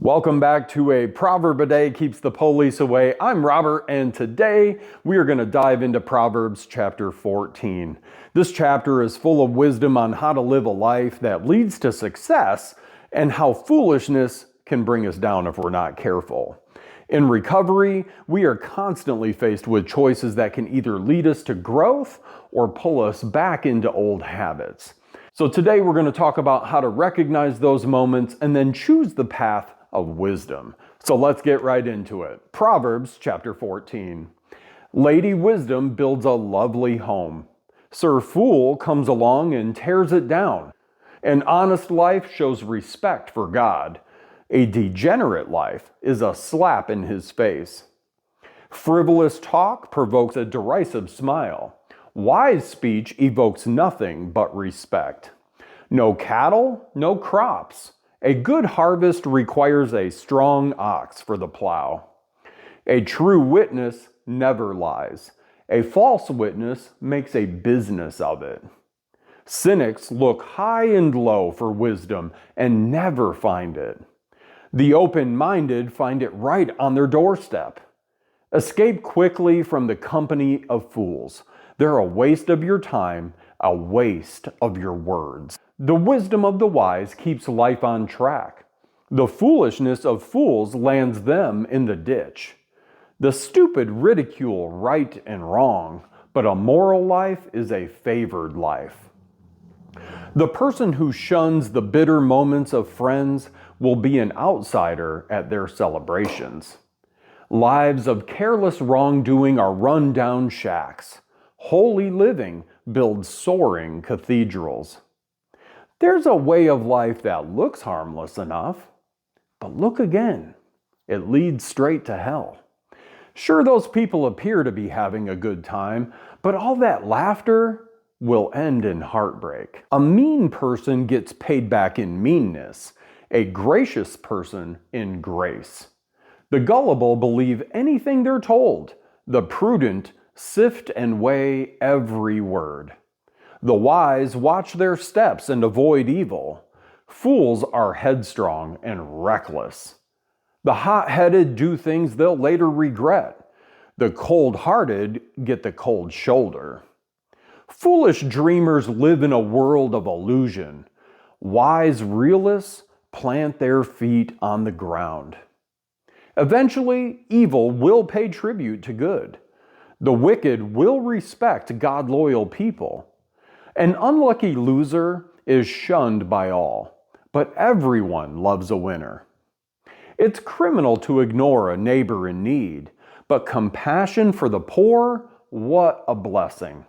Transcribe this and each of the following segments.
Welcome back to a Proverb a Day Keeps the Police Away. I'm Robert, and today we are going to dive into Proverbs Chapter 14. This chapter is full of wisdom on how to live a life that leads to success and how foolishness can bring us down if we're not careful. In recovery, we are constantly faced with choices that can either lead us to growth or pull us back into old habits. So today we're going to talk about how to recognize those moments and then choose the path of wisdom. So let's get right into it. Proverbs chapter 14. Lady Wisdom builds a lovely home. Sir Fool comes along and tears it down. An honest life shows respect for God. A degenerate life is a slap in his face. Frivolous talk provokes a derisive smile. Wise speech evokes nothing but respect. No cattle, no crops. A good harvest requires a strong ox for the plow. A true witness never lies. A false witness makes a business of it. Cynics look high and low for wisdom and never find it. The open-minded find it right on their doorstep. Escape quickly from the company of fools. They're a waste of your time, a waste of your words. The wisdom of the wise keeps life on track. The foolishness of fools lands them in the ditch. The stupid ridicule right and wrong, but a moral life is a favored life. The person who shuns the bitter moments of friends will be an outsider at their celebrations. Lives of careless wrongdoing are run-down shacks. Holy living builds soaring cathedrals. There's a way of life that looks harmless enough, but look again. It leads straight to hell. Sure, those people appear to be having a good time, but all that laughter will end in heartbreak. A mean person gets paid back in meanness, a gracious person in grace. The gullible believe anything they're told. The prudent sift and weigh every word. The wise watch their steps and avoid evil. Fools are headstrong and reckless. The hot-headed do things they'll later regret. The cold-hearted get the cold shoulder. Foolish dreamers live in a world of illusion. Wise realists plant their feet on the ground. Eventually, evil will pay tribute to good. The wicked will respect God-loyal people. An unlucky loser is shunned by all, but everyone loves a winner. It's criminal to ignore a neighbor in need, but compassion for the poor, what a blessing.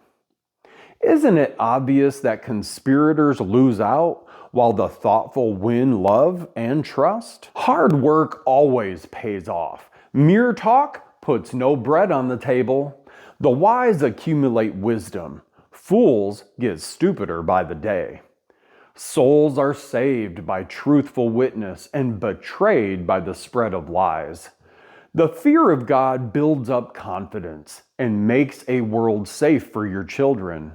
Isn't it obvious that conspirators lose out while the thoughtful win love and trust? Hard work always pays off. Mere talk puts no bread on the table. The wise accumulate wisdom. Fools get stupider by the day. Souls are saved by truthful witness and betrayed by the spread of lies. The fear of God builds up confidence and makes a world safe for your children.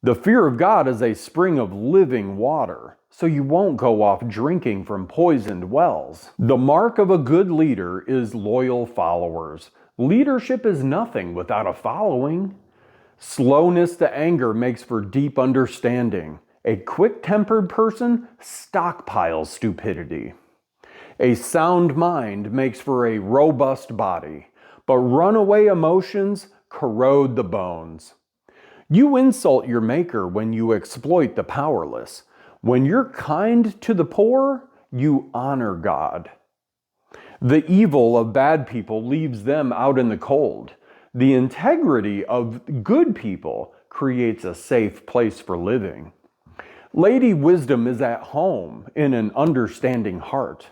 The fear of God is a spring of living water, so you won't go off drinking from poisoned wells. The mark of a good leader is loyal followers. Leadership is nothing without a following. Slowness to anger makes for deep understanding. A quick-tempered person stockpiles stupidity. A sound mind makes for a robust body, but runaway emotions corrode the bones. You insult your maker when you exploit the powerless. When you're kind to the poor, you honor God. The evil of bad people leaves them out in the cold. The integrity of good people creates a safe place for living. Lady Wisdom is at home in an understanding heart.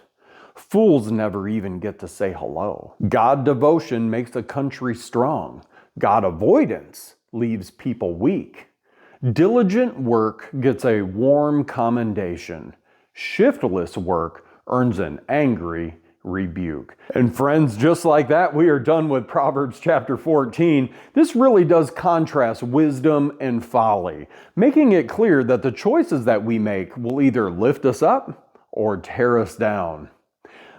Fools never even get to say hello. God devotion makes a country strong. God avoidance leaves people weak. Diligent work gets a warm commendation. Shiftless work earns an angry rebuke. And friends, just like that, we are done with Proverbs chapter 14. This really does contrast wisdom and folly, making it clear that the choices that we make will either lift us up or tear us down.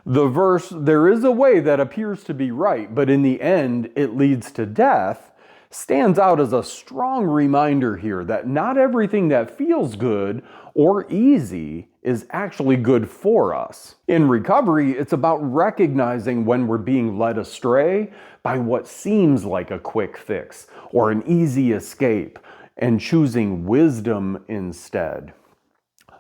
The verse, "There is a way that appears to be right, but in the end it leads to death," stands out as a strong reminder here that not everything that feels good or easy is actually good for us. In recovery, it's about recognizing when we're being led astray by what seems like a quick fix or an easy escape, and choosing wisdom instead.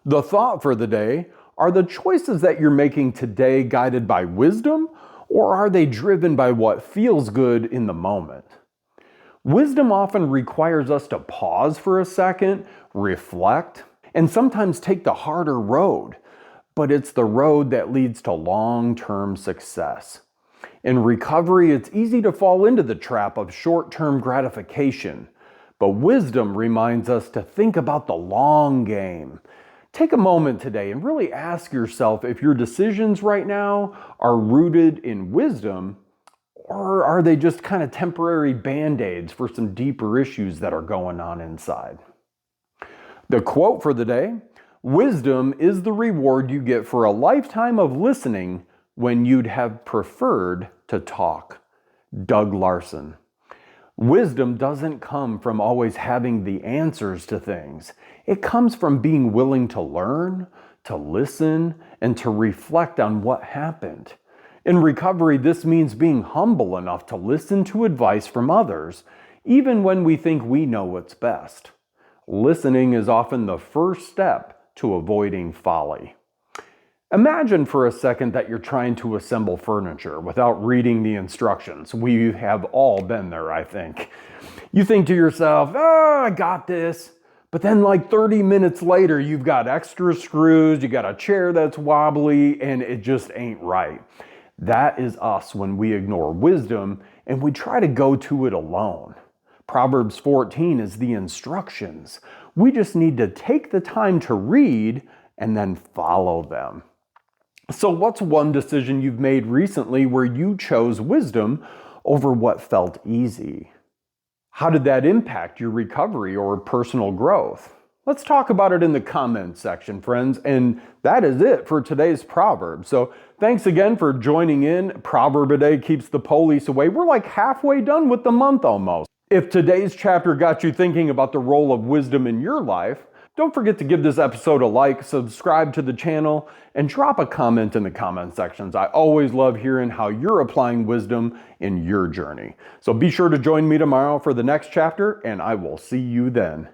The thought for the day: are the choices that you're making today guided by wisdom, or are they driven by what feels good in the moment? Wisdom often requires us to pause for a second, reflect, and sometimes take the harder road, but it's the road that leads to long-term success. In recovery, it's easy to fall into the trap of short-term gratification, but wisdom reminds us to think about the long game. Take a moment today and really ask yourself if your decisions right now are rooted in wisdom, or are they just kind of temporary band-aids for some deeper issues that are going on inside? The quote for the day: "Wisdom is the reward you get for a lifetime of listening when you'd have preferred to talk." Doug Larson. Wisdom doesn't come from always having the answers to things. It comes from being willing to learn, to listen, and to reflect on what happened. In recovery, this means being humble enough to listen to advice from others, even when we think we know what's best. Listening is often the first step to avoiding folly. Imagine for a second that you're trying to assemble furniture without reading the instructions. We have all been there, I think. You think to yourself, "Oh, I got this." But then like 30 minutes later, you've got extra screws, you got a chair that's wobbly, and it just ain't right. That is us when we ignore wisdom and we try to go to it alone. Proverbs 14 is the instructions. We just need to take the time to read and then follow them. So what's one decision you've made recently where you chose wisdom over what felt easy? How did that impact your recovery or personal growth? Let's talk about it in the comments section, friends. And that is it for today's proverb. So thanks again for joining in. Proverb a day keeps the police away. We're like halfway done with the month almost. If today's chapter got you thinking about the role of wisdom in your life, don't forget to give this episode a like, subscribe to the channel, and drop a comment in the comment sections. I always love hearing how you're applying wisdom in your journey. So be sure to join me tomorrow for the next chapter, and I will see you then.